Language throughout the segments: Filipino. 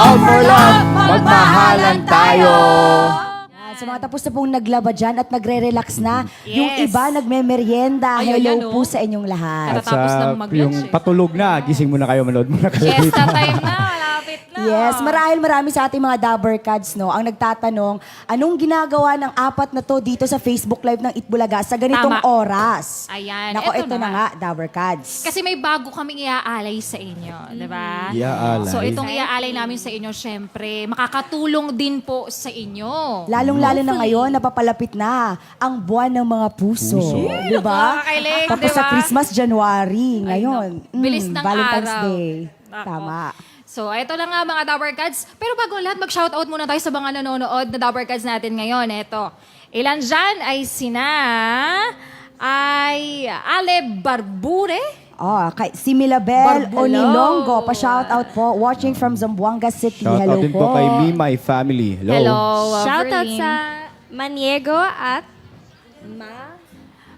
All for love, magmahalan tayo. Sa mga tapos na pong naglaba dyan at nagre-relax na, yung Yes. iba nagme-merienda. Ay, Hello ayan, po oh. sa inyong lahat. At Tapos sa lang mag-lunch yung eh. patulog na, gising muna kayo, manood muna kayo dito. Fiesta time na, malapit na. Yes, marami sa ating mga Dabber Cats, no, ang nagtatanong, anong ginagawa ng apat na to dito sa Facebook Live ng Itbulaga sa ganitong Tama. oras? Ayan, Nako, eto ito na na. nga, Dabber Cats. Kasi may bago kaming iaalay sa inyo, di ba? Iaalay. So itong iaalay namin sa inyo, syempre, makakatulong din po sa inyo. Lalong-lalo na ngayon, napapalapit na ang buwan ng mga puso. Di ba? Nakakakilig, Tapos di sa ba? Christmas, January. Ngayon, Bilis ng Valentine's araw. Day. Nako. Tama. So, ito lang nga mga Dabber Cats. Pero bago lahat, mag-shoutout muna tayo sa mga nanonood na Dabber Cats natin ngayon. Ito. Ilan dyan ay Ale Barbure. Oh, kay si Milabel Barbulong. Onilongo, pa-shoutout po, watching from Zamboanga City. Shout Hello out din po kay Me, My Family. Hello. Hello. Shoutout Verlene. sa Maniego at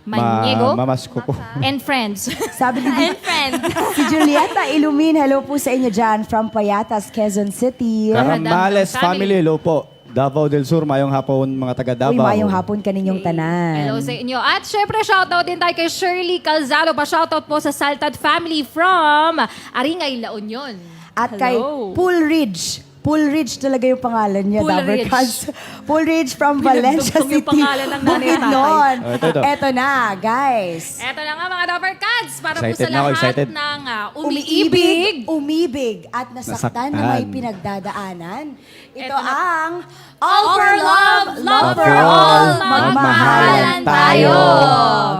Maniego. Mamasko po. And friends. Sabi ni and friend. si Julieta Ilumin, hello po sa inyo dyan from Payatas, Quezon City. Karamales Family. Family, hello po. Davao del Sur, mayong hapon mga taga Uy, Davao. mayong hapon kaninyong tanan. Hello sa inyo. At syempre, shoutout din tayo kay Shirley Calzado. Pa-shoutout po sa Saltad family from Aringay, La Union. At kay Hello. Poolridge. Poolridge talaga yung pangalan niya, Dabber Poolridge. Cats. Poolridge from Valencia Pinagdugtong City. yung pangalan ng nanay at tatay. Bukidnon. Oh, ito. Eto na, guys. Eto na nga mga Dabber Cats. Para po Excited sa na ako, lahat excited. ng umiibig. Umibig at nasaktan na may Nasaktan. pinagdadaanan. Ito Eto na. ang All for love, love for for all, all, magmahalan tayo.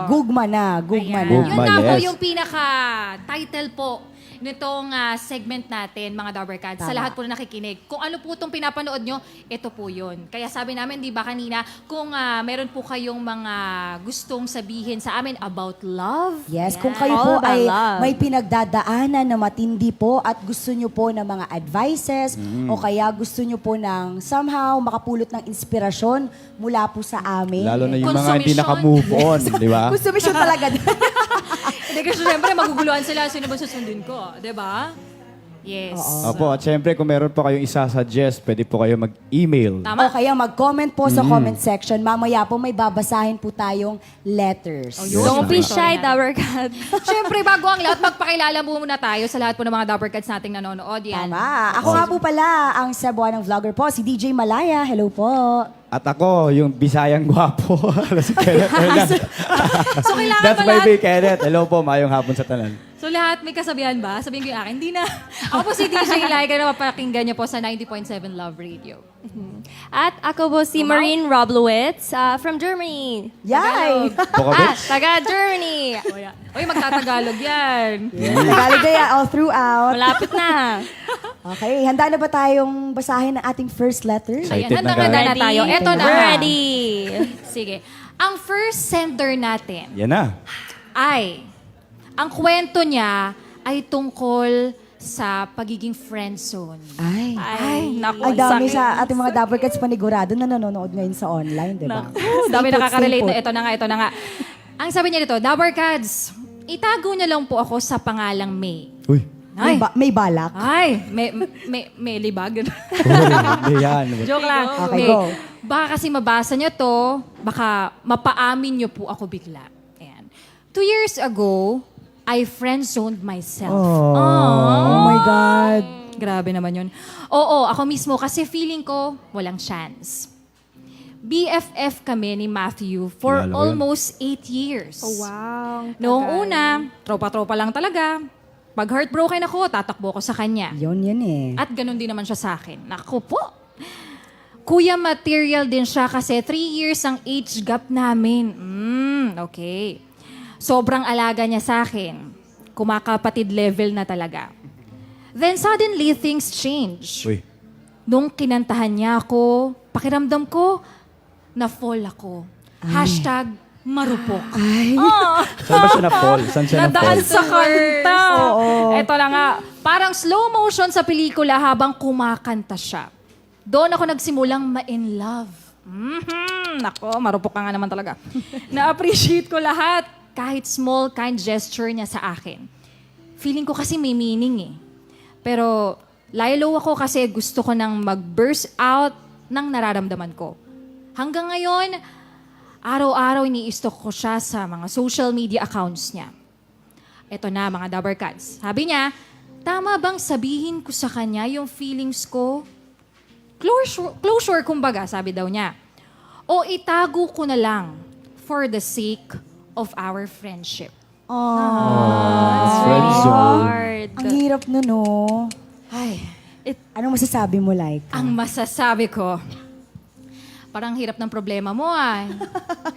Gugma na, gugma na. Yun Gugma, nga po yes. yung pinaka-title po nitong segment natin, mga Dabber Cats. Sa Tama. lahat po na nakikinig. Kung ano po itong pinapanood nyo, ito po yun. Kaya sabi namin, di ba kanina, kung meron po kayong mga gustong sabihin sa amin about love. Yes, yan. kung kayo All po about ay love. may pinagdadaanan na matindi po at gusto nyo po ng mga advices o kaya gusto nyo po ng somehow makapulot ng inspirasyon mula po sa amin. Lalo na yung mga hindi Consumption. naka-move on, di ba? Consumption talaga. Hindi kasi syempre, maguguluhan sila. Sino ba susundin ko? Di ba? Yes. Opo, at syempre kung meron po kayong isa-suggest, pwede po kayo mag-email. Tama. O kaya mag-comment po sa comment section. Mamaya po may babasahin po tayong letters. yun. Don't be Sorry shy, na. Dabber Cat. Siyempre, bago ang lahat, magpakilala muna tayo sa lahat po ng mga Dabber Cats nating nanonood. Yan. Tama. Ako nga po pala ang Cebuanang vlogger po, si DJ Malaya. Hello po. At ako, yung Bisayang Gwapo. si Kenneth Hernan. So, kailangan That's ba my lahat? big Kenneth. Hello po, mayong hapon sa tanan. So, lahat may kasabihan ba? Sabihin ko yung akin. Hindi na. Ako po si DJ Laika na mapakinggan niyo po sa 90.7 Love Radio. At ako po si Marine Roblowitz from Germany. Yay! Bokobits? Taga Germany. Uy, magtatagalog yan. Tagalog na yan all throughout. Malapit na. Okay, handa na ba tayong basahin ang ating first letter? Excited Ayan, na handa na Ready? tayo. Eto na. We're ready. Sige. Ang first sender natin Yan na. ay, ang kwento niya ay tungkol sa pagiging friendzone. Ay. Ay, naku. Ang dami sakit. sa ating mga Dabber Cats panigurado na nanonood ngayon sa online, di ba? Dami Stay put, nakaka-relate stay na. put. Ito na nga. Ang sabi niya dito, Dabber Cats, itago niya lang po ako sa pangalang May. Uy. May, may balak. Ay, may libag. Hindi yan. Joke lang. Okay, May, go. baka kasi mabasa niyo to, baka mapaamin niyo po ako bigla. Ayan. 2 years ago, I friend-zoned myself. Oh my God. Grabe naman yun. Oo, ako mismo kasi feeling ko walang chance. BFF kami ni Matthew for Kilala ko yan. almost 8 years. Oh, wow. Noong una, tropa-tropa lang talaga. Pag heartbroken ako, tatakbo ko sa kanya. Yun eh. At ganun din naman siya sa akin. Naku po. Kuya material din siya kasi 3 years ang age gap namin. Okay. Sobrang alaga niya sa akin. Kumakapatid level na talaga. Then suddenly, things change. Uy. Nung kinantahan niya ako, pakiramdam ko, na-fall ako. Hashtag marupok. Saan ba siya na-fall? Saan siya Nadaan na-fall? sa kanta. Oo. Ito na nga, parang slow motion sa pelikula habang kumakanta siya. Doon ako nagsimulang ma-in love. Nako, marupok ka nga naman talaga. Na-appreciate ko lahat. Kahit small, kind gesture niya sa akin. Feeling ko kasi may meaning eh. Pero Lie-low ako kasi gusto ko nang mag-burst out ng nararamdaman ko. Hanggang ngayon, araw-araw ini-stalk ko siya sa mga social media accounts niya. Ito na, mga Dabbercats. Sabi niya, tama bang sabihin ko sa kanya yung feelings ko? Closure kumbaga, sabi daw niya. O itago ko na lang for the sake of our friendship. It's Friend really zone. hard. Ang hirap nun, no? Ay, Anong masasabi mo, like? ang masasabi ko, parang hirap ng problema mo ay.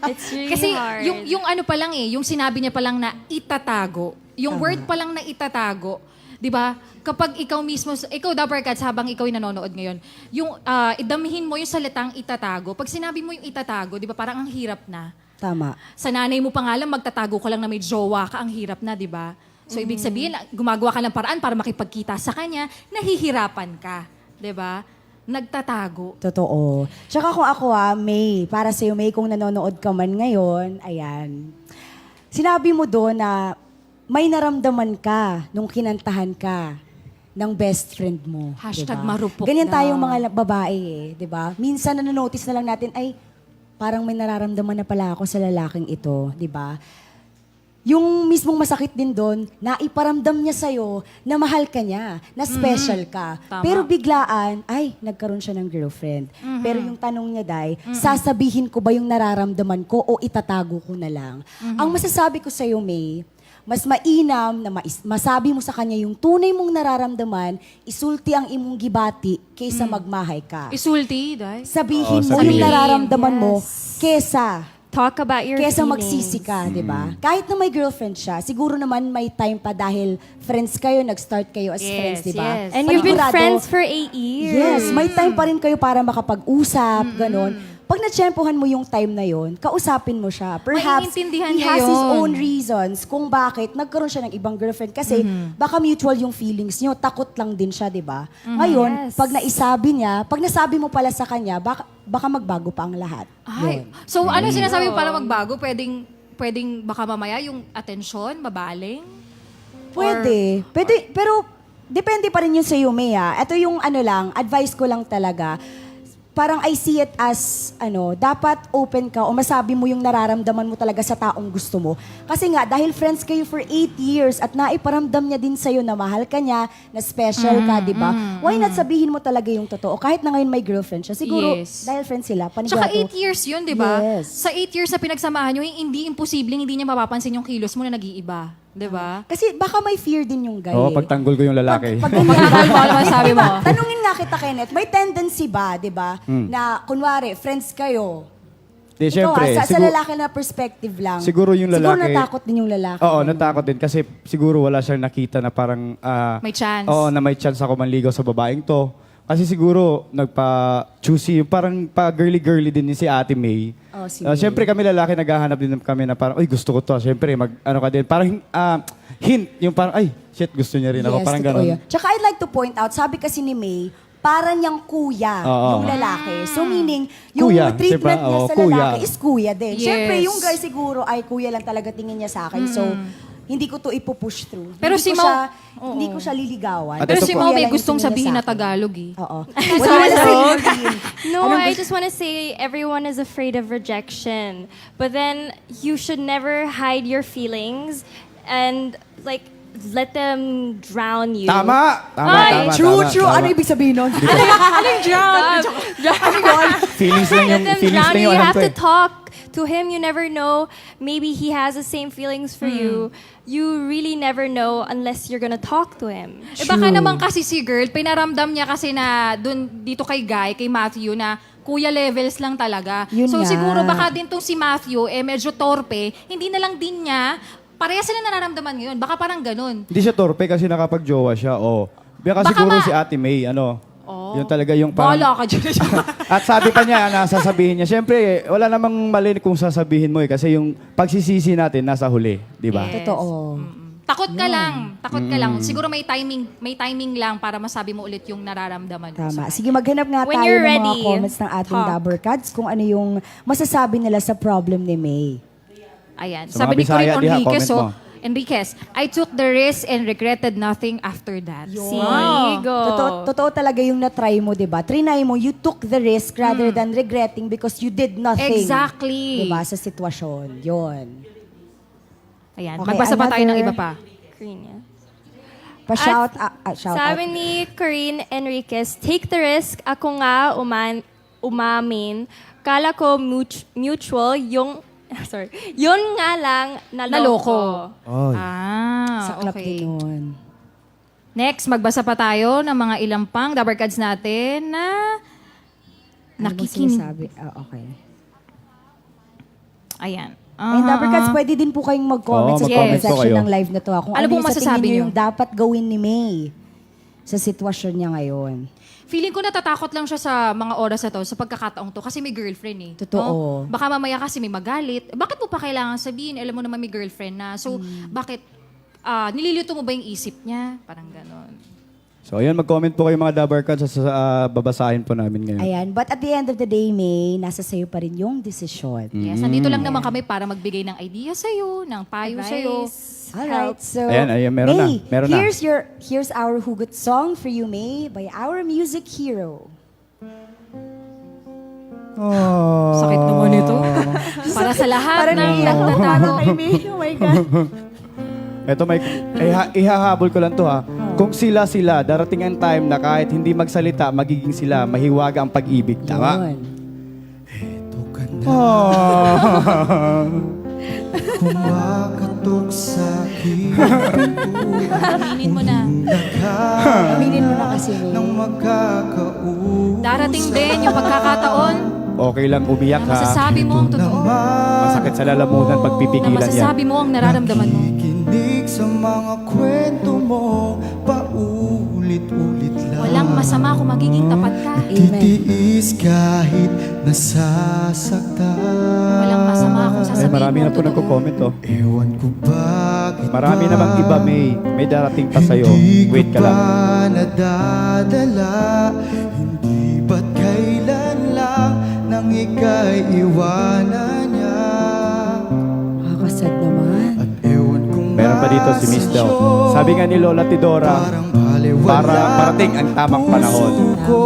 It's really Kasi hard. yung ano pa lang yung sinabi niya pa lang na itatago, yung word pa lang na itatago, 'di ba? Kapag ikaw mismo, ikaw Dabbercats, habang ikaw ay nanonood ngayon, yung idamihin mo yung salitang itatago. Pag sinabi mo yung itatago, 'di ba, parang ang hirap na. Tama. Sa nanay mo pa nga lang, magtatago ka lang na may jowa ka, ang hirap na, 'di ba? So ibig sabihin, gumagawa ka ng paraan para makipagkita sa kanya, nahihirapan ka, 'di ba? Nagtatago. Totoo. Tsaka kung ako May, para sa'yo May, kung nanonood ka man ngayon, ayan. Sinabi mo doon na may naramdaman ka nung kinantahan ka ng best friend mo. Hashtag diba? marupok Ganyan daw. tayong mga babae di ba? Minsan nanonotice na lang natin, ay, parang may nararamdaman na pala ako sa lalaking ito, di ba? Yung mismong masakit din doon, na iparamdam niya sa'yo na mahal ka niya, na special ka. Tama. Pero biglaan, ay, nagkaroon siya ng girlfriend. Pero yung tanong niya, Day, sasabihin ko ba yung nararamdaman ko o itatago ko na lang? Ang masasabi ko sa'yo, May, mas mainam na masabi mo sa kanya yung tunay mong nararamdaman, isulti ang imong gibati kaysa magmahay ka. Isulti, dahil. Sabihin Oo, mo sabihin. yung nararamdaman mo Yes. kesa Talk about your kesa feelings. magsisi ka, di ba? Kahit na may girlfriend siya, siguro naman may time pa dahil friends kayo, nag-start kayo as Yes, friends, di ba? yes. And you've been Panigurado, friends for 8 years. Yes, may time pa rin kayo para makapag-usap, ganon. Pag natsyempohan mo yung time na yon, kausapin mo siya. Perhaps Maiintindihan he niya has his yun. own reasons kung bakit nagkaroon siya ng ibang girlfriend. Kasi baka mutual yung feelings niyo, takot lang din siya, di ba? Ngayon, Yes. pag naisabi niya, pag nasabi mo pala sa kanya, baka magbago pa ang lahat. Ay, Yun. so ano sinasabi mo para magbago? Pwedeng baka mamaya yung atensyon, mabaling? Pwede. Pero depende pa rin yun sa iyo, May. Ito yung advice ko lang talaga. Parang I see it as, dapat open ka o masabi mo yung nararamdaman mo talaga sa taong gusto mo. Kasi nga, dahil friends kayo for 8 years at naiparamdam niya din sa'yo na mahal ka niya, na special ka, di ba? Why not sabihin mo talaga yung totoo? Kahit na ngayon may girlfriend siya. Siguro, Yes. dahil friends sila, Tsaka panigurado. 8 years yun, di ba? Yes. Sa 8 years na pinagsamahan nyo, hindi imposibleng hindi niya mapapansin yung kilos mo na nag-iiba. Di ba? Kasi baka may fear din yung guy. Oo, pagtanggol ko yung lalaki. Pag Pagtanggol mo, ano masabi mo? Tanungin nga kita, Kenneth, may tendency ba, di ba, na kunwari, friends kayo, Di, ikaw syempre, sa lalaki na perspective lang. siguro yung Siguro lalaki- natakot din yung lalaki. Oo, natakot din. Kasi siguro wala siyang nakita na parang... May chance. Oo, na may chance ako manligaw sa babaeng to. Kasi siguro, nagpa-choosy, parang pa-girly-girly din si Ate May. Oh, si Siyempre kami lalaki, naghahanap din kami na parang, uy, gusto ko to. Siyempre, ka din. Parang hint, yung parang, ay, shit, gusto niya rin ako. Parang totoo gano'n. yun. Tsaka I'd like to point out, sabi kasi ni May, para niyang kuya Oo. yung lalaki. So meaning, yung Kuya, treatment siyempre, niya oo, sa kuya. lalaki is kuya din. Yes. Siyempre, yung guy siguro ay kuya lang talaga tingin niya sa akin. So, hindi ko to ipupush through. Pero hindi si ko Mau- siya, hindi ko siya liligawan. At Pero ito si po- Mau Kuya may lang yung gustong tingin niya sabihin sa na akin. Tagalog eh. Oo. What do you wanna say, Nadine? No, Anong I just want to say everyone is afraid of rejection. But then you should never hide your feelings and like let them drown you. Tama! Tama, Ay, tama, True, tama, true. tama. Ano ibig sabihin nun? Feelings lang yung, Let them feelings drown lang you. yung You alam have ko to eh. talk to him. You never know. Maybe he has the same feelings for you. You really never know unless you're gonna talk to him. Eh baka naman kasi si girl, pinaramdam niya kasi na dito kay Guy, kay Matthew, na kuya levels lang talaga. Yun So nga. siguro baka din tong si Matthew, medyo torpe, hindi na lang din niya, parehas sila nararamdaman ngayon. Baka parang ganun. Hindi siya torpe kasi nakapag-jowa siya. Oh. Baka Baka siguro ma- si Ate May, yun talaga yung parang... Bahala ka dyan. At sabi pa niya, sasabihin niya, siyempre, wala namang mali kung sasabihin mo eh. Kasi yung pagsisisi natin, nasa huli. Di ba? Yes. Totoo. Takot ka lang. Takot ka lang. Siguro may timing lang para masabi mo ulit yung nararamdaman mo. Tama. sa Sige, maghanap nga When tayo you're ng mga ready, comments ng ating talk. Dabbercats kung ano yung masasabi nila sa problem ni May. Ayan. Sa Sabi mga ni Corinne Bisaya, diha, Enriquez, comment mo. Enriquez, I took the risk and regretted nothing after that. See, go. Totoo talaga yung na-try mo, di ba? Trinay mo, you took the risk rather than regretting because you did nothing. Exactly. Di ba? Sa sitwasyon. Yun. Ayan, Okay, magbasa pa tayo ng another- iba pa. Korean, yeah. Pa-shout shout Sabi out. ni Corinne Enriquez, take the risk, ako nga umamin. Kala ko mutual, yung, sorry, yun nga lang naloko. Naloko. Sa club okay. din yun. Next, magbasa pa tayo ng mga ilang pang Dabarkads natin na Ano bang nakikinig. sinasabi? Okay. Ayan. And Dabarkads, pwede din po kayong mag-comment sa Oo, comment mag-comment po section kayo. ng live na to. Kung Ano ano pong yung sa masasabi tingin nyo nyo? yung dapat gawin ni May sa sitwasyon niya ngayon. Feeling ko natatakot lang siya sa mga oras na to, sa pagkakataong to, kasi may girlfriend eh. Totoo. No? Baka mamaya kasi may magalit. Bakit mo pa kailangan sabihin? Alam mo naman may girlfriend na. So, bakit nililito mo ba yung isip niya? Parang ganon. So, ayan, mag-comment po kayo mga Dabarkads sa babasahin po namin ngayon. Ayan. But at the end of the day, May, nasa sayo pa rin yung desisyon. Yes, nandito lang naman kami para magbigay ng idea sa'yo, ng payo sa'yo. Alright, so Ayan, meron na, May, meron na. here's our hugot song for you, May, by our music hero. Oh. Sakit naman ito. Para sa lahat ng naiiyak na nagtatago. kay May. Oh my God. Ito may ihahabol ko lang to ha. Kung sila, darating ang time na kahit hindi magsalita, magiging sila, mahiwaga ang pag-ibig. Tama? Yun. Kumakatok sa akin Aminin mo na. Aminin mo na kasi, May. ng magkakausap. Darating din yung pagkakataon Okay lang umiyak na ha. masasabi mo ang totoo. Masakit sa lalamunan pag Na pipigilan yan. masasabi mo ang nararamdaman mo. Nakikinig sa mga kwento mo, paulit-ulit lang. Walang masama kung magiging tapat ka. Amen. Titiis kahit nasasaktan. Walang masama kung Ay, sasabihin marami mo na ang po totoo. nagko-comment oh. Ewan ko bakit Marami ba namang iba, May darating pa sa'yo. Hindi Wait ko ka lang. pa nadadala. Hindi ba't kailan lang nang ika'y iwanan niya. Nakakasad naman. At ewan kung Meron pa dito si Miss Del. Sabi nga ni Lola Tidora, parang baliwala para parating ang tamang panahon. puso ko.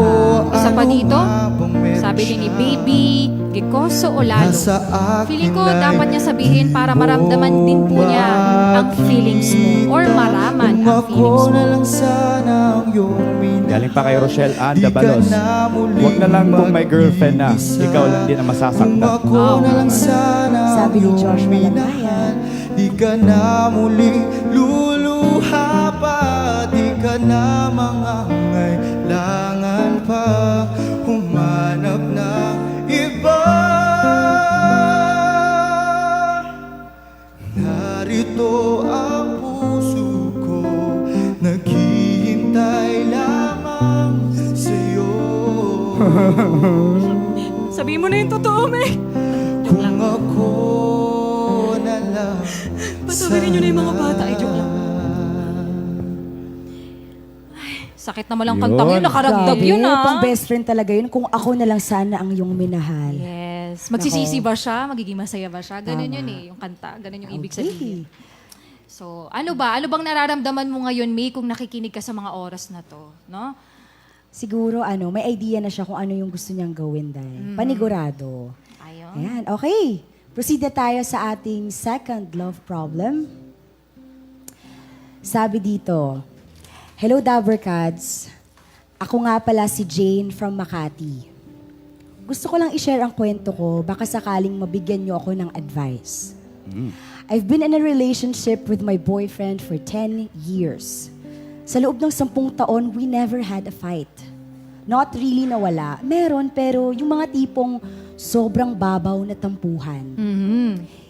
Isa pa Ano dito, nga bang meron sabi din ni siya? Baby, Gikoso o Lalo. Nasa Feeling ko akin dapat niya sabihin para maramdaman din po niya ang feelings mo or maraman Kung ang ako feelings mo. na lang sana ang iyong minahal. Galing pa kay Rochelle Ann Di ka Dabalos. na muling Huwag na lang kung may girlfriend na, mag-iisa. ikaw lang din ang Kung masasaktan. ako na lang sana ang Sabi ni iyong Joshua minahal. Di ka na muling luluha pa. Di ka na mangangailangan pa humanap ng iba. Narito ang puso ko, naghihintay lamang sa'yo. Sabihin mo na yung totoo, May. Kung ako na lang Patawarin niyo na yung mga bata. Ay, joke lang. Sakit naman lang kantang yun. Yun. Nakaragdag yun, Pang ah. best friend talaga yun. Kung ako na lang sana ang iyong minahal. Yes. Magsisisi ba siya? Magiging masaya ba siya? Ganun yun eh. Yung kanta. Ganun yung ibig sabihin. So, ano ba? Ano bang nararamdaman mo ngayon, May, kung nakikinig ka sa mga oras na to? No? Siguro, may idea na siya kung ano yung gusto niyang gawin dahil. Panigurado. Ayun. Ayan, okay. Proceed na tayo sa ating second love problem. Sabi dito, hello Dabarkads. Ako nga pala si Jane from Makati. Gusto ko lang i-share ang kwento ko, baka sakaling mabigyan niyo ako ng advice. I've been in a relationship with my boyfriend for 10 years. Sa loob ng 10 taon, we never had a fight. Not really nawala. Meron, pero yung mga tipong sobrang babaw na tampuhan.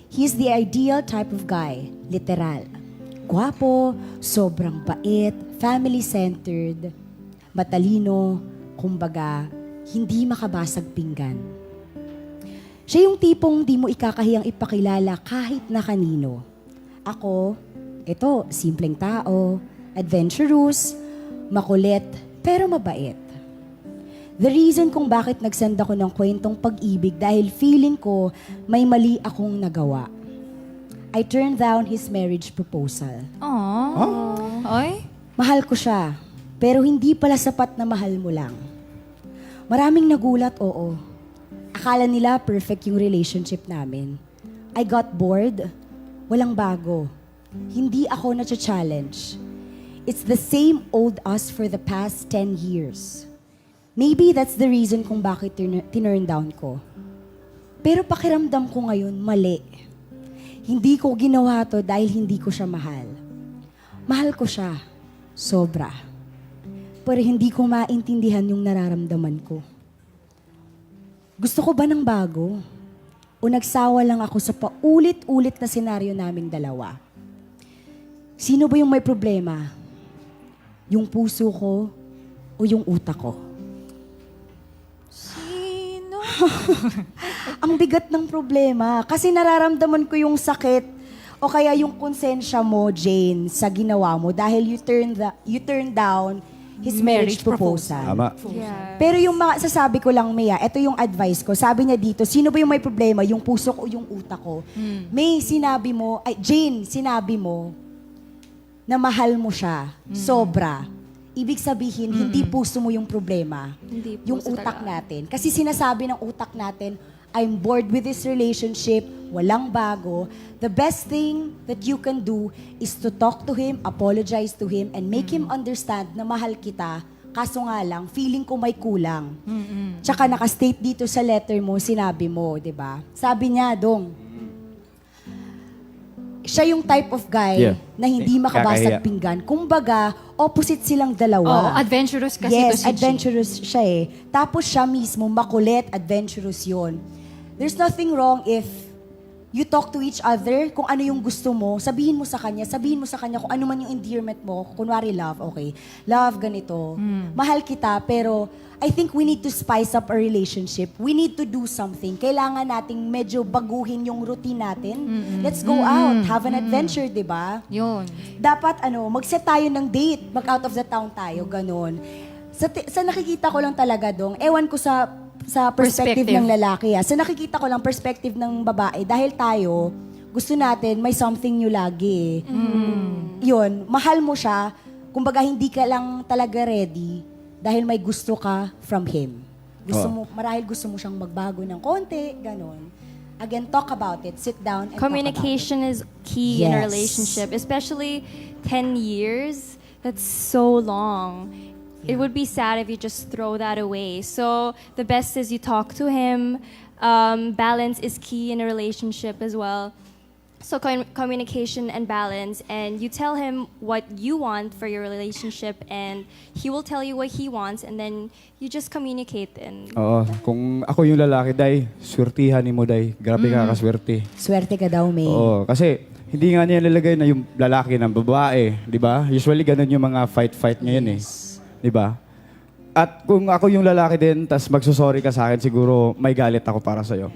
He's the ideal type of guy, literal. Gwapo, sobrang bait, family-centered, matalino, kumbaga, hindi makabasag pinggan. Siya yung tipong di mo ikakahiyang ipakilala kahit na kanino. Ako, ito, simpleng tao, adventurous, makulit, pero mabait. The reason kung bakit nagsend ako ng kwentong pag-ibig dahil feeling ko may mali akong nagawa. I turned down his marriage proposal. Aww. Oy? Mahal ko siya, pero hindi pala sapat na mahal mo lang. Maraming nagulat, oo. Akala nila perfect yung relationship namin. I got bored. Walang bago. Hindi ako na-challenge. It's the same old us for the past 10 years. Maybe that's the reason kung bakit tinurn down ko. Pero pakiramdam ko ngayon, mali. Hindi ko ginawa to dahil hindi ko siya mahal. Mahal ko siya. Sobra. Pero hindi ko maintindihan yung nararamdaman ko. Gusto ko ba ng bago? O nagsawa lang ako sa paulit-ulit na senaryo naming dalawa? Sino ba yung may problema? Yung puso ko o yung utak ko? Sino? Ang bigat ng problema kasi nararamdaman ko yung sakit o kaya yung konsensya mo, Jane, sa ginawa mo dahil you turned down his marriage proposal. Tama. Yeah. Pero yung mga sasabi ko lang, Mia, ito yung advice ko. Sabi niya dito, sino ba yung may problema? Yung puso ko o yung utak ko? May, sinabi mo, ay, Jane, sinabi mo na mahal mo siya. Sobra. Ibig sabihin, hindi puso mo yung problema. Hindi Yung puso utak talaga. natin. Kasi sinasabi ng utak natin, I'm bored with this relationship, walang bago. The best thing that you can do is to talk to him, apologize to him, and make him understand na mahal kita. Kaso nga lang, feeling ko may kulang. Tsaka nakastate dito sa letter mo, sinabi mo, di ba? Sabi niya, Dong, siya yung type of guy Yeah. na hindi makabasag Kakahiya. pinggan. Kumbaga, opposite silang dalawa. Oo, adventurous kasi to Yes, si G. adventurous siya eh. Tapos siya mismo, makulit, adventurous yon. There's nothing wrong if you talk to each other kung ano yung gusto mo, sabihin mo sa kanya kung ano man yung endearment mo. Kunwari love, okay. Love, ganito. Mahal kita, pero I think we need to spice up our relationship. We need to do something. Kailangan nating medyo baguhin yung routine natin. Let's go out, have an adventure, di ba? Yun. Dapat mag-set tayo ng date, mag-out of the town tayo, ganun. Sa nakikita ko lang talaga, Dong, ewan ko sa perspective ng lalaki. Sa nakikita ko lang perspective ng babae, dahil tayo, gusto natin may something new lagi. Yun, mahal mo siya, kumbaga hindi ka lang talaga ready dahil may gusto ka from him. Marahil gusto mo siyang magbago ng konti, ganun. Again, talk about it. Sit down and Communication is key in a Yes. relationship, especially 10 years. That's so long. It would be sad if you just throw that away. So the best is you talk to him. Balance is key in a relationship as well. So communication and balance, and you tell him what you want for your relationship, and he will tell you what he wants, and then you just communicate. And Oo, kung ako yung lalaki, Day, swertihan ni mo, Day. Grabe ka kaswerte. Swerte ka daw, May. Oo, kasi hindi nga niya nilagay na yung lalaki ng babae, di ba? Usually ganun yung mga fight ngayon eh. Di ba? At kung ako yung lalaki din, tas magsusorry ka sa akin, siguro may galit ako para sa'yo.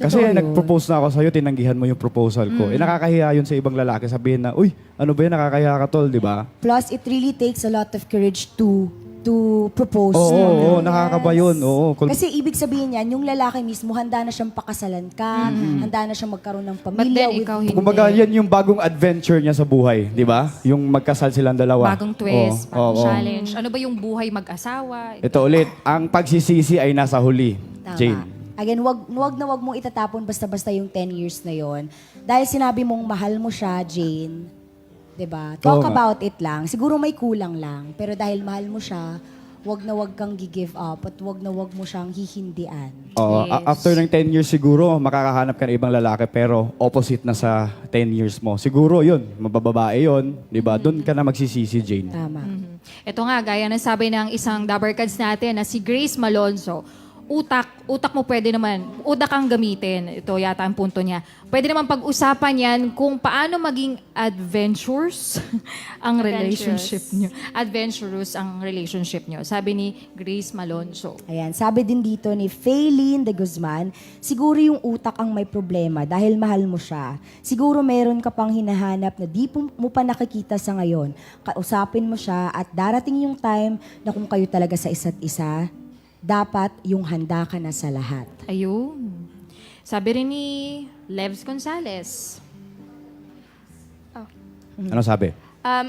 Kasi Totoo yun. nag-propose na ako sa'yo, tinanggihan mo yung proposal ko. Eh nakakahiya yun sa ibang lalaki, sabihin na, uy, ano ba yan, nakakahiya ka tol, di ba? Plus, it really takes a lot of courage to propose. Oo, nakakaba yun. Oo, Kasi ibig sabihin yan, yung lalaki mismo, handa na siyang pakasalan ka, handa na siyang magkaroon ng But pamilya. then, ikaw hindi. kumbaga, yan yung bagong adventure niya sa buhay, di ba? Yung magkasal silang dalawa. Bagong twist, bagong Oo. challenge. Ano ba yung buhay mag-asawa? Ito ulit, ang pagsisisi ay nasa huli. Tama. Jane. Again, wag mong itatapon basta-basta yung 10 years na yon. Dahil sinabi mong mahal mo siya, Jane. 'Di ba? Talk Oo nga. about it lang. Siguro may kulang lang. Pero dahil mahal mo siya, wag kang gi-give up at wag mo siyang hihindian. Oo, Yes. after ng 10 years siguro, makakahanap ka ng ibang lalaki pero opposite na sa 10 years mo. Siguro yun, mabababae yun. Di ba? Doon ka na magsisisi, Jane. Tama. Ito nga, gaya ng sabi ng isang Dabarkads natin na si Grace Malonzo, utak mo pwede naman, utak kang gamitin. Ito yata ang punto niya. Pwede naman pag-usapan yan kung paano maging adventurous ang relationship niyo. Adventurous ang relationship niyo. Sabi ni Grace Malonzo. Ayan, sabi din dito ni Faylene de Guzman, siguro yung utak ang may problema dahil mahal mo siya. Siguro meron ka pang hinahanap na di mo pa nakikita sa ngayon. Kausapin mo siya at darating yung time na kung kayo talaga sa isa't isa, dapat yung handa ka na sa lahat. Ayun. Sabi rin ni Levs Gonzalez. Ano sabi?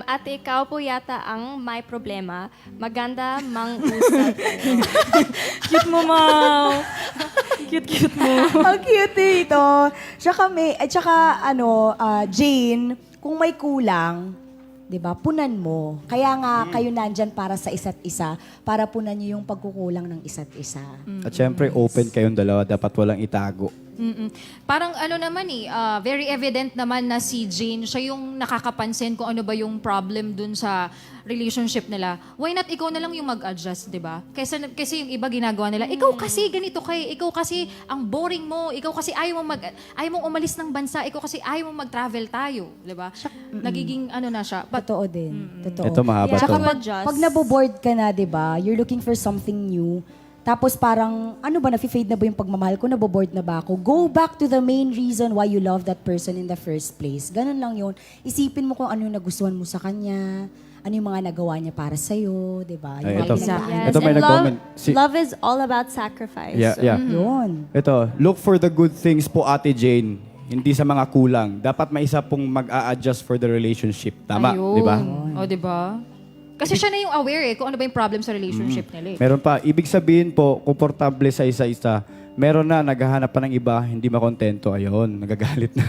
Ate, ikaw po yata ang may problema. Maganda mang-usap kayo. Cute mo, Mau. Cute mo. Ang cute ito. Tsaka Jane, kung may kulang, 'di ba? Punan mo. Kaya nga kayo nandyan para sa isa't isa, para punan niyo yung pagkukulang ng isa't isa. At syempre, open kayong dalawa. Dapat walang itago. Parang naman very evident naman na si Jane, siya yung nakakapansin kung ano ba yung problem dun sa relationship nila. Why not ikaw na lang yung mag-adjust, di ba? Kasi yung iba ginagawa nila, ikaw kasi ganito kay, ikaw kasi ang boring mo, ikaw kasi ayaw mong umalis ng bansa, ikaw kasi ayaw mong mag-travel tayo, di ba? Nagiging na siya. But, Totoo din. Totoo. Ito mahaba Yeah. to. Tsaka Adjust. pag naboboard ka na, 'di ba? You're looking for something new. Tapos parang, nafe-fade na ba yung pagmamahal ko? Naboboard na ba ako? Go back to the main reason why you love that person in the first place. Ganun lang yun. Isipin mo kung ano yung nagustuhan mo sa kanya, ano yung mga nagawa niya para sa'yo, di ba? Ay, Yung ito. mga Exactly. pinagdaanan. Ito may And nag-comment. love is all about sacrifice. Yeah, yeah. Yun. Ito, look for the good things po, Ate Jane. Hindi sa mga kulang. Dapat may isa pong mag-a-adjust for the relationship. Tama, ayun. di ba? O, di ba? Kasi siya na yung aware kung ano ba yung problem sa relationship nila. Meron pa. Ibig sabihin po, komportable sa isa-isa. Meron na, naghahanap pa ng iba, hindi makontento. Ayun, nagagalit na.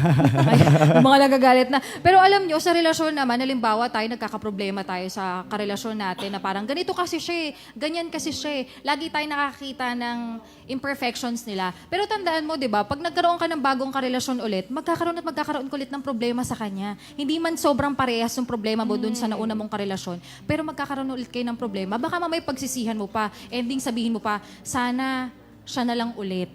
Yung mga nagagalit na. Pero alam nyo, sa relasyon naman, halimbawa tayo, nagkakaproblema tayo sa karelasyon natin na parang ganito kasi siya ganyan kasi siya lagi tayo nakakita ng imperfections nila. Pero tandaan mo, di ba, pag nagkaroon ka ng bagong karelasyon ulit, magkakaroon ulit ng problema sa kanya. Hindi man sobrang parehas yung problema mo dun sa nauna mong karelasyon, pero magkakaroon ulit kayo ng problema. Baka mamay pagsisihan mo pa, ending sabihin mo pa, sana siya na lang ulit.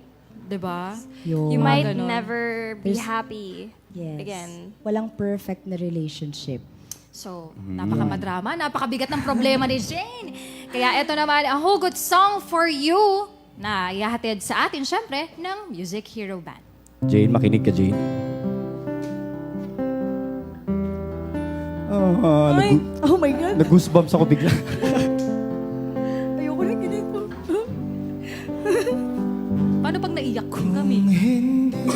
'Di ba? Yun. You might ganun. never be There's- happy Yes. again. Walang perfect na relationship. So, napakamadrama, napakabigat ng problema ni Jane. Kaya eto naman, a hugot song for you na ihahatid sa atin, syempre, ng Music Hero Band. Jane, makinig ka, Jane. Oh my God. Nag-goosebumps ako bigla. Ayoko na ganito. Paano pag naiyak kami? Hindi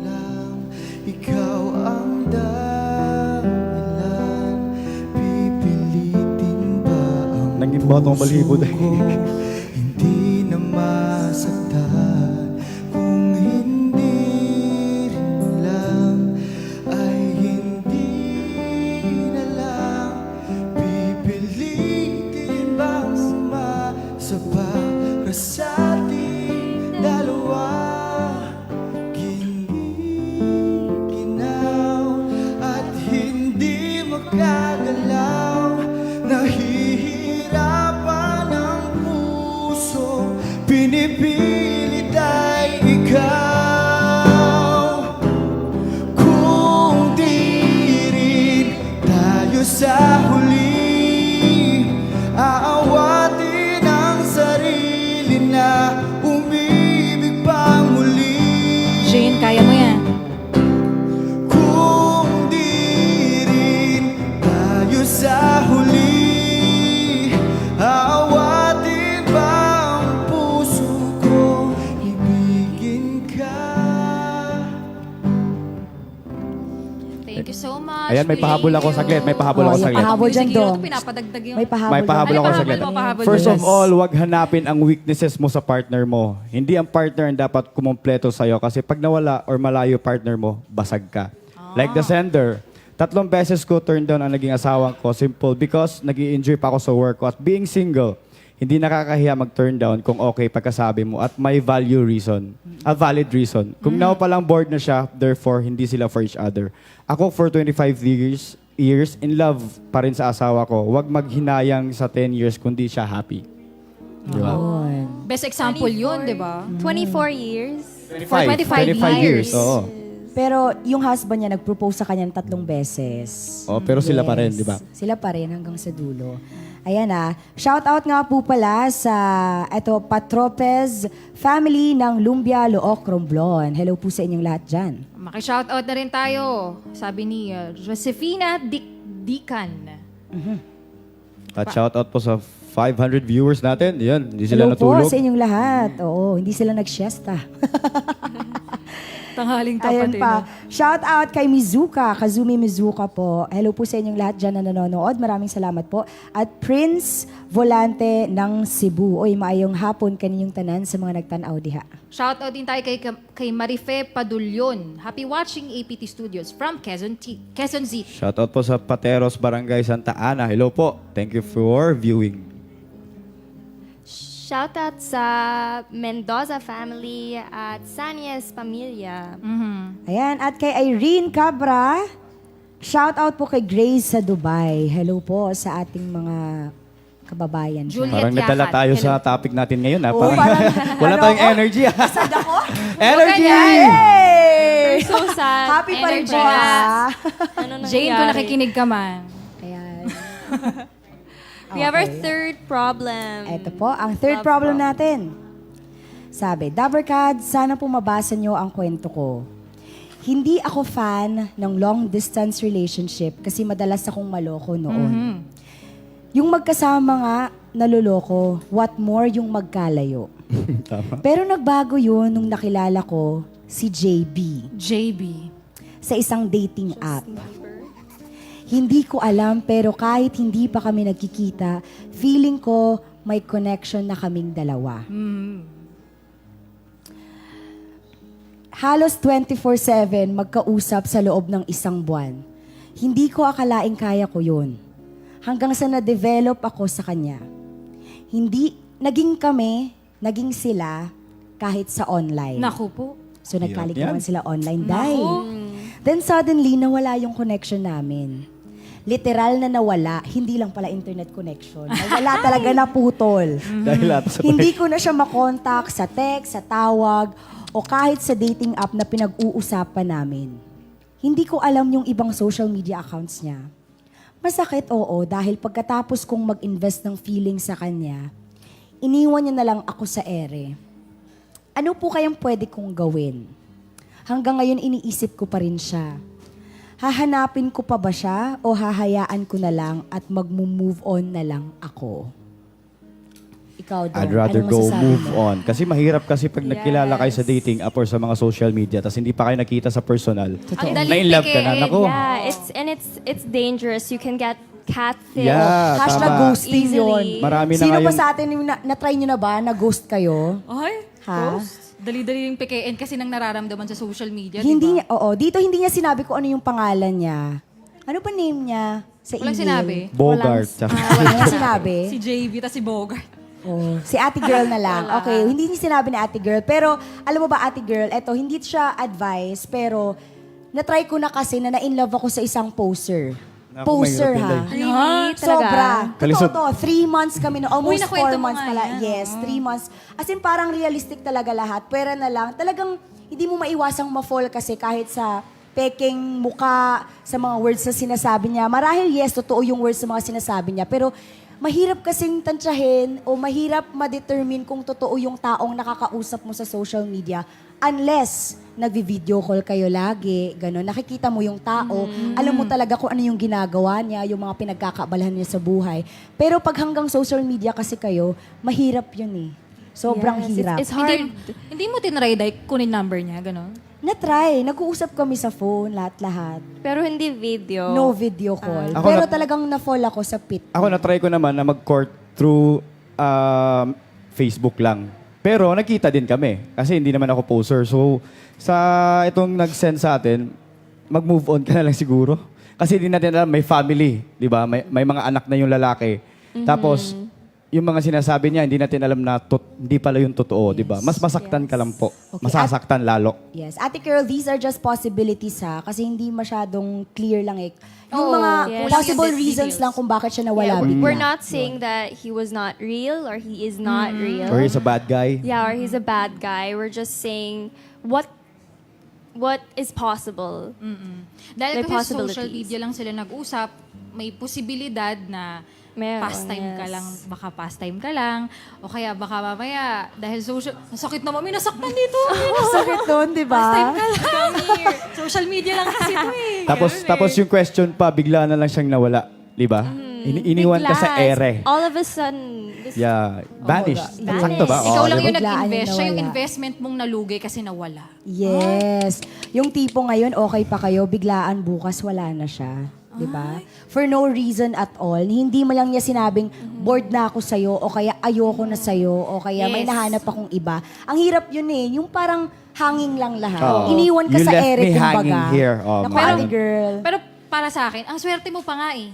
lang ikaw ang dahilan. Pipilitin ba ang Nanging batong balibo puso dahil. ko? Hindi na masaktan kung hindi rin lang ay hindi na lang. Pipilitin bang sumasaba para sa ating dalawa? Ginaw at hindi makagalaw. Nahihirapan ang puso, pinipilit ay ikaw. Kung di rin tayo sa huli, aawatin ang sarili na umibig pang muli. Jane, kaya mo yan. Kung di rin tayo sa huli, aawatin ba ang puso ko? Ibigin ka. Thank you so much. Ayan, may pahabol ako saglit. May pahabol Oh, ako yung saglit. pahabol dyan, Music Hero, Dong. pinapadagdag yung... May pahabol. May pahabol Ano ako pahabol saglit. mo, pahabol First mo? of all, wag hanapin ang weaknesses mo sa partner mo. Hindi ang partner ang dapat kumompleto sa'yo kasi pag nawala or malayo partner mo, basag ka. Like the sender. 3 beses ko turn down ang naging asawang ko. Simple. Because nag enjoy pa ako sa work ko. At being single, hindi nakakahiya mag-turn down kung okay pagkasabi mo at may value reason. A valid reason. Kung now palang bored na siya, therefore, hindi sila for each other. Ako for 25 years in love pa rin sa asawa ko. Huwag maghinayang sa 10 years kundi siya happy. Di ba? Best example yun, di ba? 24 years. For 25 years. Oo. Pero yung husband niya nag-propose sa kanya 3 beses. Oh, pero sila pa rin, di ba? Sila pa rin hanggang sa dulo. Ayan shout out nga po pala sa Patropez family ng Lumbia, Looc, Romblon. Hello po sa inyong lahat dyan. Maki-shoutout na rin tayo. Sabi ni Josefina Dican. At shout out po sa 500 viewers natin. Yan, hindi sila Hello po natulog. sa inyong lahat. Oo, hindi sila nag-siesta. Tanghaling Ayan tapat pa. Shout out kay Mizuka, Kazumi Mizuka po. Hello po sa inyong lahat dyan na nanonood. Maraming salamat po. At Prince Volante ng Cebu. Oy, maayong hapon kaninyong tanan sa mga nagtanaw diha. Shoutout din tayo kay Marife Padulyon. Happy watching APT Studios from Quezon City. Shoutout po sa Pateros, Barangay Santa Ana. Hello po. Thank you for viewing. Shout out sa Mendoza family at Sanias Pamilya. Ayan, at kay Irene Cabra. Shout out po kay Grace sa Dubai. Hello po sa ating mga kababayan. dyan. Juliet Parang nadala Yakan. tayo Hello. sa topic natin ngayon. Ha? Oo, parang, wala ano tayong ako? energy. Sad ako? Energy! Yay! So sad. Happy pa rin po, Energy. ah. Ano Jane, kung nangyari? nakikinig ka man. Ayan. We have our Okay. third problem. Ito po, ang third Love problem problem. natin. Sabi, Dabbercad, sana po mabasa nyo ang kwento ko. Hindi ako fan ng long-distance relationship kasi madalas akong maloko noon. Yung magkasama nga, naluloko. What more yung magkalayo. Tama. Pero nagbago yun nung nakilala ko si JB JB. sa isang dating app. Hindi ko alam pero kahit hindi pa kami nagkikita, feeling ko may connection na kaming dalawa. Halos 24/7 magkausap sa loob ng isang buwan. Hindi ko akalaing kaya ko yun. Hanggang sa na-develop ako sa kanya. Naging kami, naging sila kahit sa online. Naku po. So nagkalikawan Yan. sila online dahil. Naku. Then suddenly, nawala yung connection namin. Literal na nawala, hindi lang pala internet connection. Nawala talaga, naputol. Dahil lahat sa Hindi ko na siya makontak sa text, sa tawag, o kahit sa dating app na pinag-uusapan namin. Hindi ko alam yung ibang social media accounts niya. Masakit, oo, dahil pagkatapos kong mag-invest ng feeling sa kanya, iniwan niya na lang ako sa ere. Ano po kayang pwede kong gawin? Hanggang ngayon iniisip ko pa rin siya. Hahanapin ko pa ba siya o hahayaan ko na lang at mag-move on na lang ako? Ikaw, Dong. I'd rather anong go masasabi move mo? on. Kasi mahirap kasi pag nagkilala kayo sa Yes. dating app or sa mga social media tapos hindi pa kayo nakita sa personal. Ang daling Na-in-love ka na. pikiin. Naku. Yeah, it's dangerous. You can get catfish. Yeah, Hashtag tama. ghosting Easily. yun. Marami na Sino nga ba yung- sa atin yung na-try nyo na ba? Na-ghost kayo? Ay, Ha? ghost. Dali-dali yung pikiin kasi nang nararamdaman sa social media, Hindi di ba? niya, oo. Dito hindi niya sinabi ko ano yung pangalan niya. Ano pa name niya sa Walang email? sinabi. Bogart. Tsaka- Wala niya sinabi. Si JB, tas si Bogart. Oh, si Ate Girl na lang. Okay, hindi niya sinabi ni Ate Girl. Pero, alam mo ba, Ate Girl, eto, hindi siya advice, pero na-try ko na kasi na na-inlove ako sa isang poser. Naku, Poser, mahirap yun, ha? Day. Really? Talaga? Sobra. Kalisod. Totoo to. 3 months kami na. Almost Uy, nakwento 4 mo months nga pala. yan. Yes, 3 months. As in, parang realistic talaga lahat. Pwera na lang. Talagang, hindi mo maiwasang ma-fall kasi kahit sa peking muka, sa mga words na sinasabi niya. Marahil, yes, totoo yung words sa mga sinasabi niya. Pero, mahirap kasing tansyahin o mahirap ma-determine kung totoo yung taong nakakausap mo sa social media unless nagvi-video call kayo lagi, gano'n. Nakikita mo yung tao, alam mo talaga kung ano yung ginagawa niya, yung mga pinagkakaabalahan niya sa buhay. Pero pag hanggang social media kasi kayo, mahirap yun eh. Sobrang Yes, hirap. It's hard. Hindi mo tinry like kunin number niya, gano'n? Na-try. Nag-uusap kami sa phone, lahat-lahat. Pero hindi video. No video call. Ako Pero na- talagang na-fall ako sa pit. Ako na-try ko naman na mag-court through Facebook lang. Pero nakita din kami kasi hindi naman ako poser. So sa itong nag-send sa atin, mag-move on ka na lang siguro. Kasi hindi natin alam, may family, di ba? May mga anak na yung lalaki. Tapos, yung mga sinasabi niya, hindi natin alam na hindi pala yung totoo, di ba? Mas masaktan ka lang po. Okay, Masasaktan lalo. Yes. Ate Carol, these are just possibilities ha. Kasi hindi masyadong clear lang eh. Yung Oo, mga yes. possible Walang reasons details. lang kung bakit siya nawala Yeah, bigla. we're not saying that he was not real or he is not real. Or he's a bad guy. Yeah, or he's a bad guy. We're just saying what is possible. Dahil May kasi sa social possibilities. media lang sila nag-usap, may posibilidad na Meron, pastime ka yes. lang, baka pastime ka lang, o kaya baka mamaya, dahil social, nasakit na mami, nasaktan dito. Sakit nun, di Pastime ba? ka lang. Come here. Social media lang kasi ito eh. Tapos yung question pa, bigla na lang siyang nawala. Di ba? iniwan ka sa Bigla, ere. All of a sudden. Yeah, vanish. God. Sakto ba? Ikaw Oo, lang di ba? yung Biglaan nag-invest. yung Siya yung nawala. investment mong nalugay kasi nawala. Yes. Yung tipo ngayon, okay pa kayo, biglaan bukas wala na siya. Di ba? For no reason at all. Hindi mo lang niya sinabing, bored na ako sa'yo, o kaya ayoko na sa'yo, o kaya may Yes. nahanap akong iba. Ang hirap yun eh. Yung parang hanging lang lahat. Oo. Iniwan ka You sa left ere, me kumbaga. hanging here. Oh, Naku, man. ate girl. Pero para sa akin, ang swerte mo pa nga eh.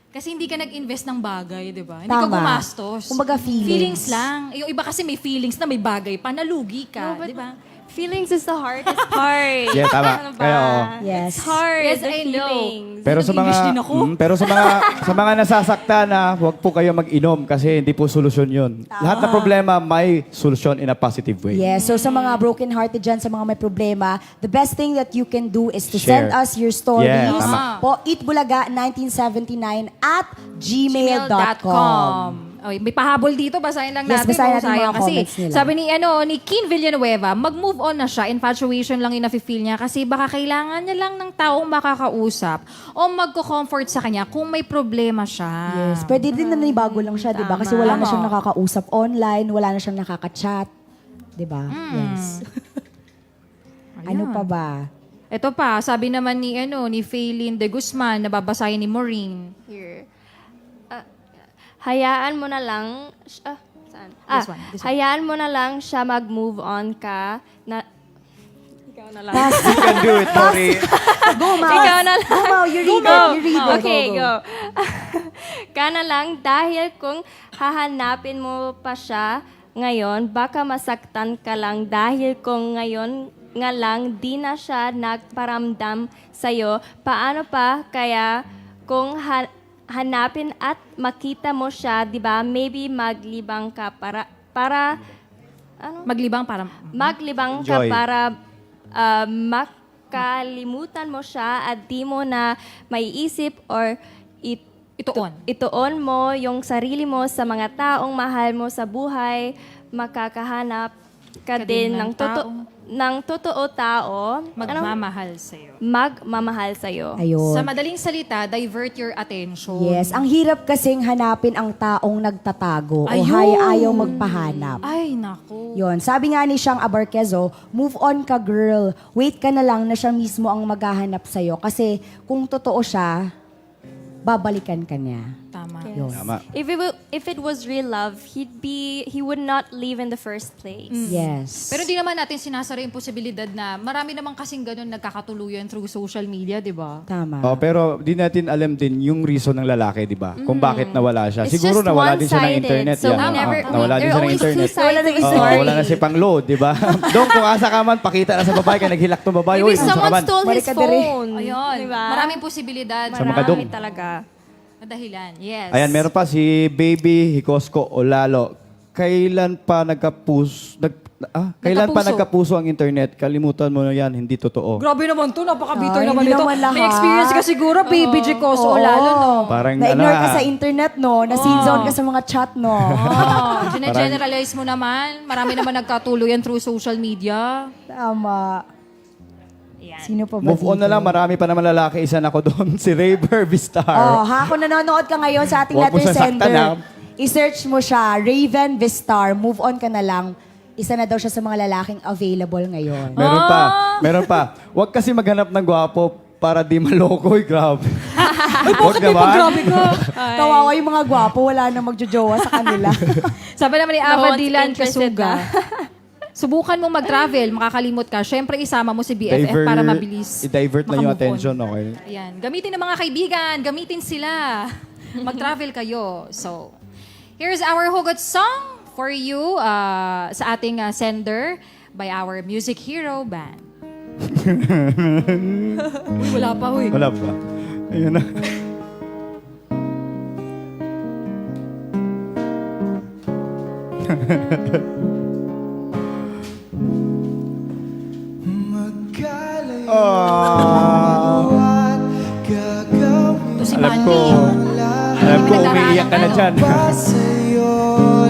Kasi hindi ka nag-invest ng bagay, di ba? Hindi ka Tama. gumastos. Kumbaga feelings. Feelings lang. Yung iba kasi may feelings na may bagay pa, nalugi ka, No, but di ba? feelings is the hardest part. Yeah, tama. Ano ba? Kaya, oo. Yes. It's hard. Yes, the I know. feelings. Pero sa mga Nag-English din ako. pero sa mga nasasaktan na huwag po kayo mag-inom kasi hindi po solusyon 'yun. Lahat na problema may solusyon in a positive way. Yes, so sa mga broken-hearted dyan, sa mga may problema, the best thing that you can do is to Share. send us your stories Yeah, tama. po eatbulaga1979 at gmail.com. gmail.com. Okay, may pahabol dito, basahin lang Yes, natin. basahin oh, natin yung sayang mga kasi comments nila. sabi ni Keen Villanueva, mag-move on na siya, infatuation lang yung nafe-feel niya kasi baka kailangan niya lang ng taong makakausap o magko-comfort sa kanya kung may problema siya. Yes, pwede din na nanibago lang siya, di ba? Kasi wala na siyang nakakausap online, wala na siyang nakaka-chat. Di ba? Yes. Ano pa ba? Ito pa, sabi naman ni Faylin de Guzman, nababasahin ni Maureen. Here. Hayaan mo na lang, saan? This one. Hayaan mo na lang siya mag-move on ka. Ikaw na lang. You can do it, Tori. Go, Mau. Ikaw na lang. Go, Mau. You read Go. it. You read it. Okay, go. Ka na lang dahil kung hahanapin mo pa siya ngayon, baka masaktan ka lang dahil kung ngayon nga lang di na siya nagparamdam sa'yo. Paano pa kaya kung hanapin at makita mo siya, di ba? Maybe maglibang ka para Maglibang para... maglibang ka Enjoy. para makalimutan mo siya at di mo na maiisip or ituon mo yung sarili mo sa mga taong mahal mo sa buhay, makakahanap ka din ng totoo tao, Magmamahal sa'yo. magmamahal sa'yo. Ayun. Sa madaling salita, divert your attention. Yes, ang hirap kasing hanapin ang taong nagtatago o Ayun. ayaw magpahanap. Ay, naku. Yon, sabi nga ni Siyang Abarquezo, move on ka girl. Wait ka na lang na siya mismo ang maghahanap sa'yo. Kasi kung totoo siya, babalikan ka niya. Tama. Yun. Tama. If it was real love, he would not leave in the first place. Yes. Pero di naman natin sinasara yung posibilidad na marami naman kasing ganun nagkakatuluyan through social media, di ba? Tama. Oh, pero di natin alam din yung reason ng lalaki, di ba? Kung bakit nawala siya. It's Siguro just nawala din siya ng one-sided, internet. so yan. we Oo, never- nawala din there siya ng always internet. two sides of the Oo, story. wala na si pang-load, di ba? Doon, kung asa ka man, pakita na sa babae, kaya naghilak tong babae. Maybe Uy, kung sa ka someone man. stole his Balik ka diri. phone. Ayun. Diba? Maraming posibilidad. Sa mga dong. Marami talaga. Dahilan. Yes. Ayan, meron pa si Baby Hikosko Olalo. Kailan pa nagkapuso ang internet? Kalimutan mo na yan, hindi totoo. Grabe naman to, napaka-bitter Ay, naman hindi ito. naman lahat. May experience ka siguro, baby Jicoso, lalo no. Parang Na-ignore ka nga, sa internet, no? Na-seenzone ka sa mga chat, no? Oh, generalize mo naman. Marami naman nagkatuluyan through social media. Tama. Yan. Sino pa ba move on na lang, marami pa naman lalaki. Isa na ako doon, si Raver Vistar. Oh, ha, kung nanonood ka ngayon sa ating Huwag mo letter sasaktan, sender, ha? i-search mo siya, Raven Vistar, move on ka na lang. Isa na daw siya sa mga lalaking available ngayon. Meron pa. Huwag kasi maghanap ng gwapo para di malokoy, grabe. Ay, bakit Grabe ka. Kawawa yung mga gwapo, wala na magjojowa sa kanila. Sabi naman ni No Ava one's Dylan interested Kasuga. Subukan mo mag-travel, makakalimot ka. Siyempre, isama mo si BFF para mabilis. I-divert na yung makamove on. attention, okay? Ayan. Gamitin ng mga kaibigan. Gamitin sila. Mag-travel kayo. So, here's our hugot song for you sa ating sender by our music hero band. Uy, wala pa, huy. Wala pa. Ayun na. Magkalayo Ah. at gagawin Ito si Alam Mandy. ko, alam ko, umiiyak ka na dyan. pa sa'yo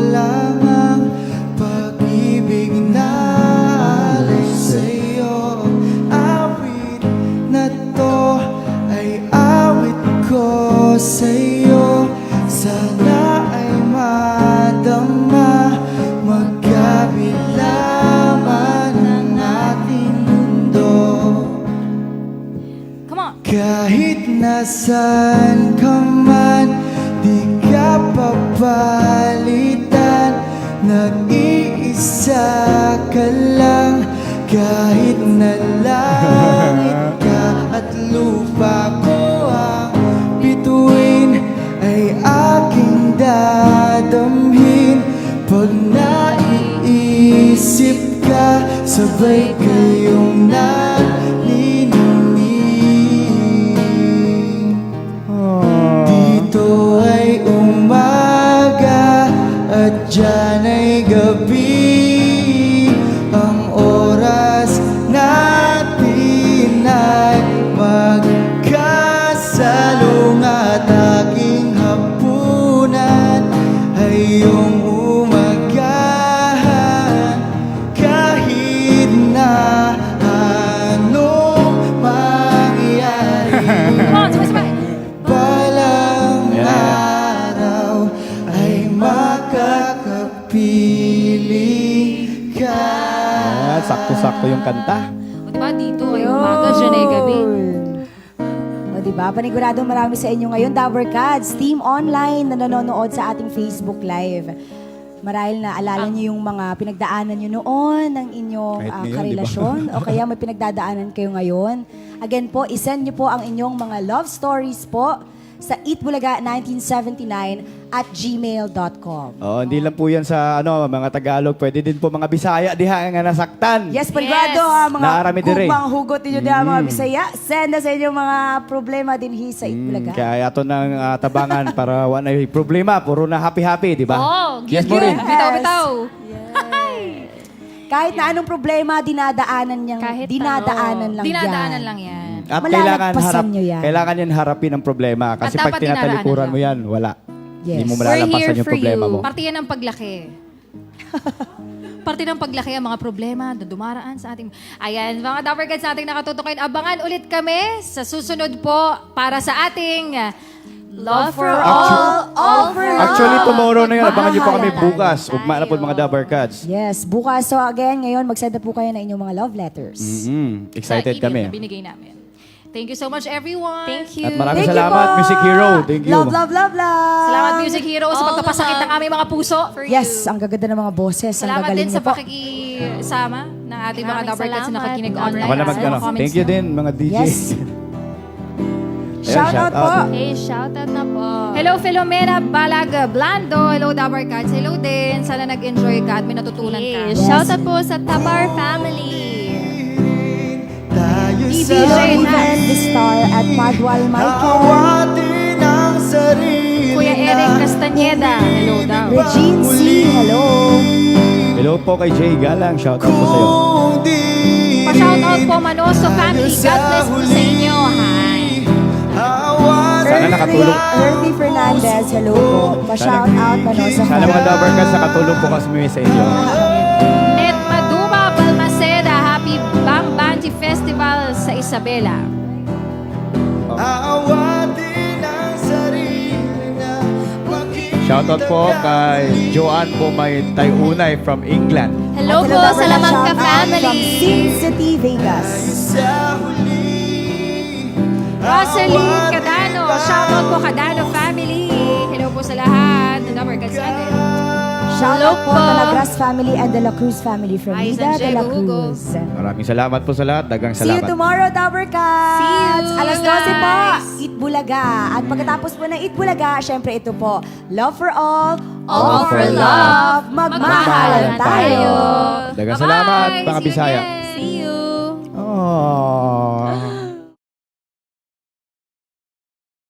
lang ang pag-ibig na alay sa'yo. Awit na to ay awit ko sa'yo. Nasaan ka man, di ka papalitan. Nag-iisa ka lang, kahit na langit ka at lupa ko ang bituin, ay aking dadamhin. Pag naiisip ka, sabay kayong naniningning. Dito ay umaga at dyan ay gabi. Ang oras natin ay magkasalung at aking hapunan ay iyong umagahan. Kahit na anong mangyari, Come on, sabay-sabay. balang Yeah. araw ay makakapili ka. Ayan, sakto-sakto yung kanta. O, diba, dito ay umaga, dyan ay gabi. O diba, paniguradong marami sa inyo ngayon, Dabber Cats, Team Online na nanonood sa ating Facebook Live. Marahil na alala niyo yung mga pinagdaanan niyo noon ng inyong Kahit ngayon, karelasyon o kaya may pinagdadaanan kayo ngayon. Again po, isend niyo po ang inyong mga love stories po sa eatbulaga1979@gmail.com. Oh, hindi lang po yan sa mga Tagalog, pwede din po mga Bisaya diha nga nasaktan. Yes, panigurado ha, mga Naarami dire. kubang hugot ninyo diha mga Bisaya. Send na sa inyong mga problema din sa Eatbulaga. Kaya ato ng tabangan para wala na problema, puro na happy-happy, di ba? Oh, Yes, cute. Maureen. Bitaw-bitaw. Kahit na anong problema, dinadaanan niyang, Kahit dinadaanan lang Dinadaanan yan. lang yan. At Malalagpasan nyo yan. kailangan yan harapin ang problema. Kasi At pag dapat tinatalikuran dinaraanan mo yan, wala. Yes. Hindi mo We're malalampasan here yung for problema you. mo. Parte yan ng paglaki. Parte ng paglaki ang mga problema na dumaraan sa ating... Ayan, mga Dapper Cats nating nakatutukin. Abangan ulit kami sa susunod po para sa ating Love for All for Love. Actually, tomorrow na yun. Abangan niyo po kami Magmamahalan bukas. Ugma na po mga Dabber Cats. Yes, bukas. So again, ngayon, mag-send na po kayo ng inyong mga love letters. Excited sa email kami. na binigay namin. Thank you so much, everyone. Thank you. At maraming Thank you salamat, po. Music Hero. Thank you. Love, love, love, love. Salamat, Music Hero, sa pagpapasakit ng aming mga puso. For Yes, you. ang gaganda ng mga boses. Ang Salamat gagaling din niyo sa po. pakikisama ng ating mga Maraming Dapper Cats na salamat. nakikinig Dapper online. Ako na Cats. Comments Thank you nyo. din, mga DJs. Yes. Shout out po. Hey, shoutout na po. Hello, Filomena Balag Blando. Hello, Dapper Cats. Hello din. Sana nag-enjoy ka at may natutunan ka. Hey, shoutout po sa Tabar family. Tayo DJ Hello, sa Even the Star at Padwal Michael. awatin ang sarili Kuya Eric Castañeda. Hello daw. Regine C. Hello. Hello po kay Jay Galang. Shout out po sa'yo. Kung di Pa-shoutout po Manoso family. God bless po sa inyo. Hi. Sana nakatulong. Earthy Fernandez. Hello po. Pa-shout out Manosa Sana mga Dabber Cats nakatulong po kami sa inyo. At Maduma Balmaceda. Happy Bambanji Festival sa Isabela. Awatin ang sarili na Shoutout po kay Joanne Bomay Tayunay from England. Hello po sa Lamangka family. From Sin City, Vegas. sa huli. Rosalie Cadano. Shoutout po Cadano family. Hello po sa lahat ng Dapper Cats natin. Shout out po po. Talagras family and De La Cruz family from Ay, Vida De La San Diego, Cruz. Maraming salamat po sa lahat. Dagang See you salamat. tomorrow, Dabber Cats! See you, Alas 12 po, guys! Eat Bulaga. At pagkatapos po ng Eat Bulaga, syempre ito po, Love for All, All for Love. Magmahalan tayo! Dagang salamat, Bye-bye. mga See you Bisaya. again. See you. Oh.